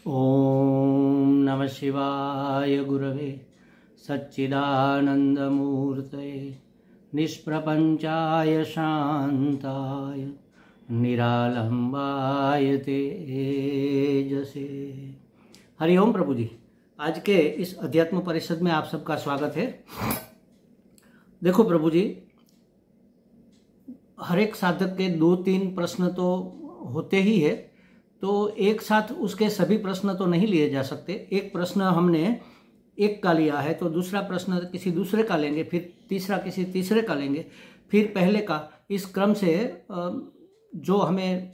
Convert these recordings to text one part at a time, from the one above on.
ओम नमः शिवाय गुरवे सच्चिदानंदमूर्तये निष्प्रपंचाय शांताय निरालंबाय तेजसे। हरिओम प्रभु जी। आज के इस अध्यात्म परिषद में आप सबका स्वागत है। देखो प्रभु जी, हर एक साधक के 2-3 प्रश्न तो होते ही है, तो एक साथ उसके सभी प्रश्न तो नहीं लिए जा सकते। एक प्रश्न हमने एक का लिया है तो दूसरा प्रश्न किसी दूसरे का लेंगे, फिर तीसरा किसी तीसरे का लेंगे, फिर पहले का। इस क्रम से जो हमें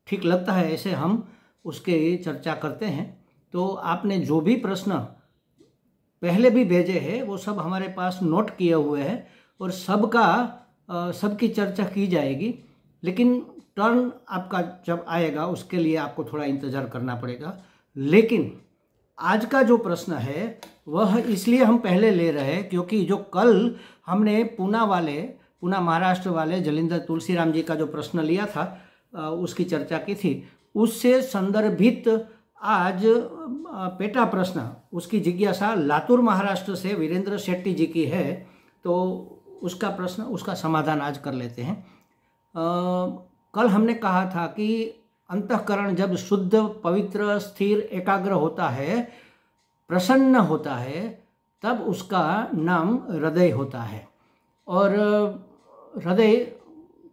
ठीक लगता है ऐसे हम उसके चर्चा करते हैं। तो आपने जो भी प्रश्न पहले भी भेजे हैं वो सब हमारे पास नोट किए हुए हैं और सबकी चर्चा की जाएगी। लेकिन टर्न आपका जब आएगा उसके लिए आपको थोड़ा इंतज़ार करना पड़ेगा। लेकिन आज का जो प्रश्न है वह इसलिए हम पहले ले रहे हैं क्योंकि जो कल हमने पूना महाराष्ट्र वाले जलिंदर तुलसीराम जी का जो प्रश्न लिया था उसकी चर्चा की थी। उससे संदर्भित आज पेटा प्रश्न, उसकी जिज्ञासा लातूर महाराष्ट्र से वीरेंद्र शेट्टी जी की है, तो उसका प्रश्न, उसका समाधान आज कर लेते हैं। कल हमने कहा था कि अंतःकरण जब शुद्ध, पवित्र, स्थिर, एकाग्र होता है, प्रसन्न होता है, तब उसका नाम हृदय होता है। और हृदय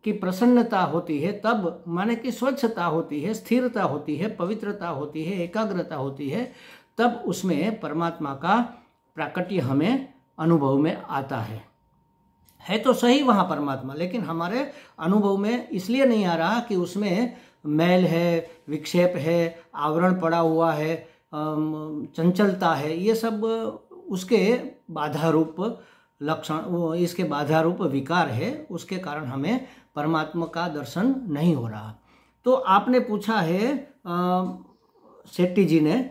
की प्रसन्नता होती है तब माने कि स्वच्छता होती है, स्थिरता होती है, पवित्रता होती है, एकाग्रता होती है, तब उसमें परमात्मा का प्राकट्य हमें अनुभव में आता है तो सही वहाँ परमात्मा, लेकिन हमारे अनुभव में इसलिए नहीं आ रहा कि उसमें मैल है, विक्षेप है, आवरण पड़ा हुआ है, चंचलता है। ये सब उसके बाधा रूप लक्षण, इसके बाधा रूप विकार है, उसके कारण हमें परमात्मा का दर्शन नहीं हो रहा। तो आपने पूछा है शेट्टी जी ने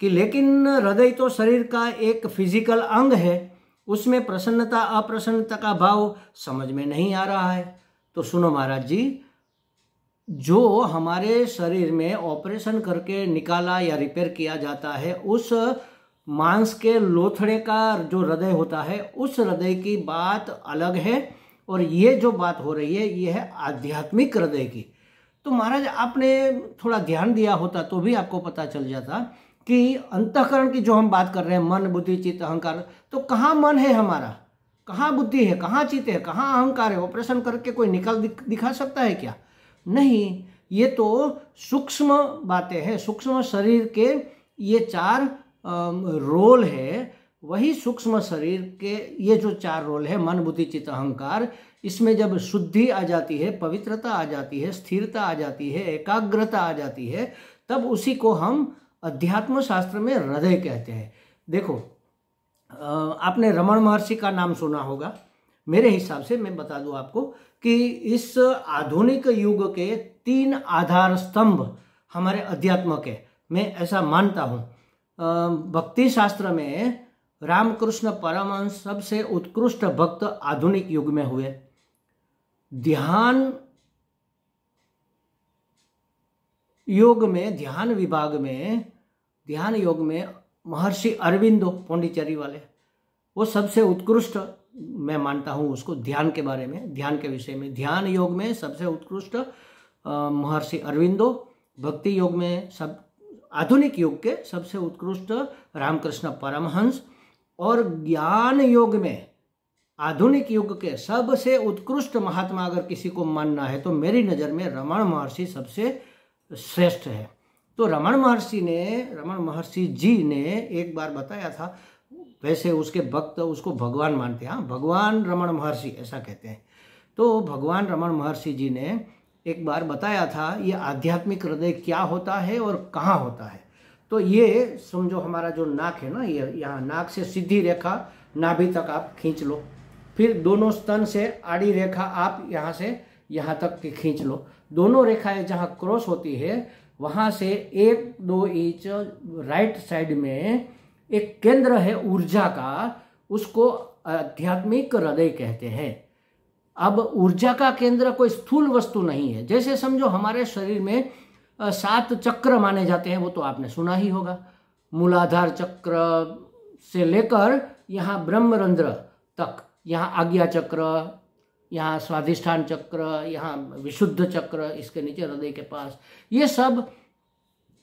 कि लेकिन हृदय तो शरीर का एक फिजिकल अंग है, उसमें प्रसन्नता अप्रसन्नता का भाव समझ में नहीं आ रहा है। तो सुनो महाराज जी, जो हमारे शरीर में ऑपरेशन करके निकाला या रिपेयर किया जाता है, उस मांस के लोथड़े का जो हृदय होता है, उस हृदय की बात अलग है। और ये जो बात हो रही है ये है आध्यात्मिक हृदय की। तो महाराज आपने थोड़ा ध्यान दिया होता तो भी आपको पता चल जाता कि अंतःकरण की जो हम बात कर रहे हैं, मन, बुद्धि, चित्त, अहंकार, तो कहाँ मन है हमारा, कहाँ बुद्धि है, कहाँ चित्त है, कहाँ अहंकार है? ऑपरेशन करके कोई निकाल दिखा सकता है क्या? नहीं। ये तो सूक्ष्म बातें हैं, सूक्ष्म शरीर के ये 4 रोल है। वही सूक्ष्म शरीर के ये जो 4 रोल है, मन, बुद्धि, चित्त, अहंकार, इसमें जब शुद्धि आ जाती है, पवित्रता आ जाती है, स्थिरता आ जाती है, एकाग्रता आ जाती है, तब उसी को हम अध्यात्म शास्त्र में हृदय कहते हैं। देखो, आपने रमण महर्षि का नाम सुना होगा। मेरे हिसाब से मैं बता दूं आपको कि इस आधुनिक युग के 3 आधार स्तंभ हमारे अध्यात्म के, मैं ऐसा मानता हूं। भक्ति शास्त्र में रामकृष्ण परमहंस सबसे उत्कृष्ट भक्त आधुनिक युग में हुए। ध्यान योग में, ध्यान विभाग में, ध्यान योग में महर्षि अरविंदो पौंडीचेरी वाले, वो सबसे उत्कृष्ट मैं मानता हूँ उसको। ध्यान के बारे में, ध्यान के विषय में, ध्यान योग में सबसे उत्कृष्ट महर्षि अरविंदो, भक्ति योग में सब, आधुनिक युग के सबसे उत्कृष्ट रामकृष्ण परमहंस, और ज्ञान योग में आधुनिक युग के सबसे उत्कृष्ट महात्मा अगर किसी को मानना है तो मेरी नज़र में रमण महर्षि सबसे श्रेष्ठ है। तो रमण महर्षि जी ने एक बार बताया था, वैसे उसके भक्त उसको भगवान मानते हैं, भगवान रमण महर्षि ऐसा कहते हैं। तो भगवान रमण महर्षि जी ने एक बार बताया था ये आध्यात्मिक हृदय क्या होता है और कहाँ होता है। तो ये समझो हमारा जो नाक है ना, ये यहाँ नाक से सीधी रेखा नाभि तक आप खींच लो, फिर दोनों स्तन से आड़ी रेखा आप यहाँ से यहाँ तक खींच लो। दोनों रेखाएं जहाँ क्रॉस होती है वहाँ से 1-2 इंच राइट साइड में एक केंद्र है ऊर्जा का, उसको आध्यात्मिक हृदय कहते हैं। अब ऊर्जा का केंद्र कोई स्थूल वस्तु नहीं है। जैसे समझो हमारे शरीर में 7 चक्र माने जाते हैं, वो तो आपने सुना ही होगा। मूलाधार चक्र से लेकर यहाँ ब्रह्मरंध्र तक, यहाँ आज्ञा चक्र, यहाँ स्वाधिष्ठान चक्र, यहाँ विशुद्ध चक्र, इसके नीचे हृदय के पास, ये सब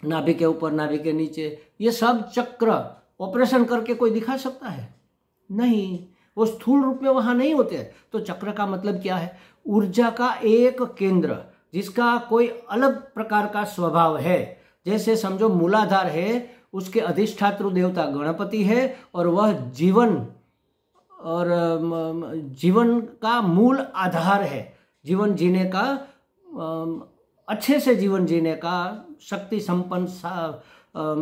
नाभि के ऊपर, नाभि के नीचे, ये सब चक्र ऑपरेशन करके कोई दिखा सकता है? नहीं, वो स्थूल रूप में वहाँ नहीं होते। तो चक्र का मतलब क्या है? ऊर्जा का एक केंद्र जिसका कोई अलग प्रकार का स्वभाव है। जैसे समझो मूलाधार है, उसके अधिष्ठातृ देवता गणपति है, और वह जीवन और जीवन का मूल आधार है। जीवन जीने का, अच्छे से जीवन जीने का, शक्ति संपन्न,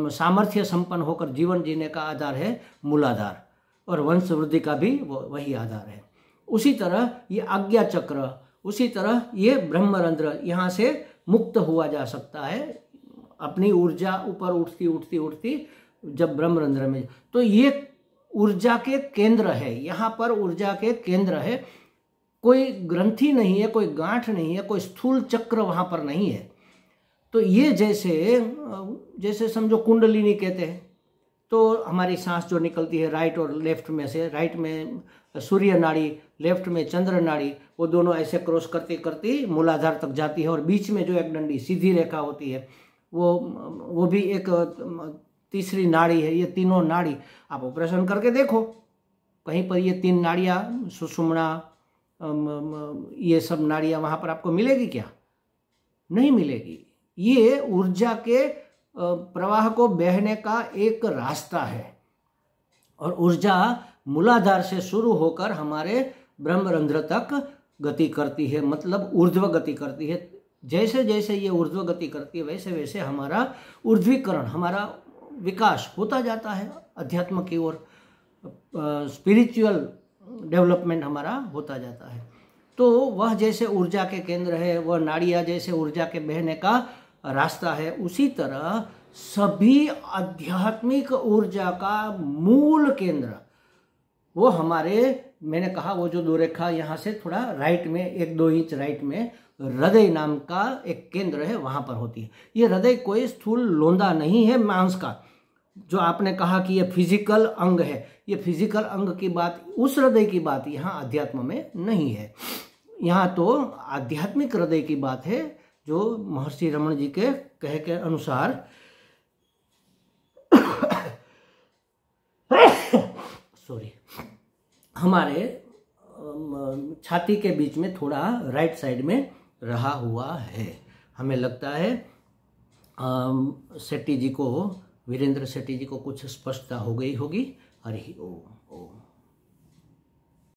सामर्थ्य संपन्न होकर जीवन जीने का आधार है मूलाधार, और वंश वृद्धि का भी वही आधार है। उसी तरह ये आज्ञा चक्र, उसी तरह ये ब्रह्मरंध्र, यहाँ से मुक्त हुआ जा सकता है अपनी ऊर्जा ऊपर उठती उठती उठती जब ब्रह्मरंध्र में। तो ये ऊर्जा के केंद्र है, यहाँ पर ऊर्जा के केंद्र है। कोई ग्रंथि नहीं है, कोई गांठ नहीं है, कोई स्थूल चक्र वहाँ पर नहीं है। तो ये जैसे समझो कुंडलिनी कहते हैं, तो हमारी सांस जो निकलती है राइट और लेफ्ट में से, राइट में सूर्य नाड़ी, लेफ्ट में चंद्र नाड़ी, वो दोनों ऐसे क्रॉस करती करती मूलाधार तक जाती है, और बीच में जो एक डंडी सीधी रेखा होती है वो भी एक तीसरी नाड़ी है। ये तीनों नाड़ी आप ऑपरेशन करके देखो, कहीं पर ये 3 नाड़ियाँ, सुषुम्ना, ये सब नाड़ियाँ वहाँ पर आपको मिलेगी क्या? नहीं मिलेगी। ये ऊर्जा के प्रवाह को बहने का एक रास्ता है, और ऊर्जा मूलाधार से शुरू होकर हमारे ब्रह्मरंध्र तक गति करती है, मतलब ऊर्ध्व गति करती है। जैसे जैसे ये ऊर्ध्व गति करती है, वैसे वैसे हमारा ऊर्ध्वीकरण, हमारा विकास होता जाता है अध्यात्म की ओर, स्पिरिचुअल डेवलपमेंट हमारा होता जाता है। तो वह जैसे ऊर्जा के केंद्र है, वह नाड़ियाँ जैसे ऊर्जा के बहने का रास्ता है, उसी तरह सभी आध्यात्मिक ऊर्जा का मूल केंद्र वो हमारे, मैंने कहा वो जो 2 रेखा यहाँ से थोड़ा राइट में, 1-2 इंच राइट में हृदय नाम का एक केंद्र है, वहाँ पर होती है। ये हृदय कोई स्थूल लोंदा नहीं है मांस का, जो आपने कहा कि ये फिजिकल अंग है। ये फिजिकल अंग की बात, उस हृदय की बात यहाँ अध्यात्म में नहीं है। यहाँ तो आध्यात्मिक हृदय की बात है, जो महर्षि रमण जी के कहे के अनुसार हमारे छाती के बीच में थोड़ा राइट साइड में रहा हुआ है। हमें लगता है शेट्टी जी को, वीरेंद्र शेट्टी जी को कुछ स्पष्टता हो गई होगी। हरि ओम।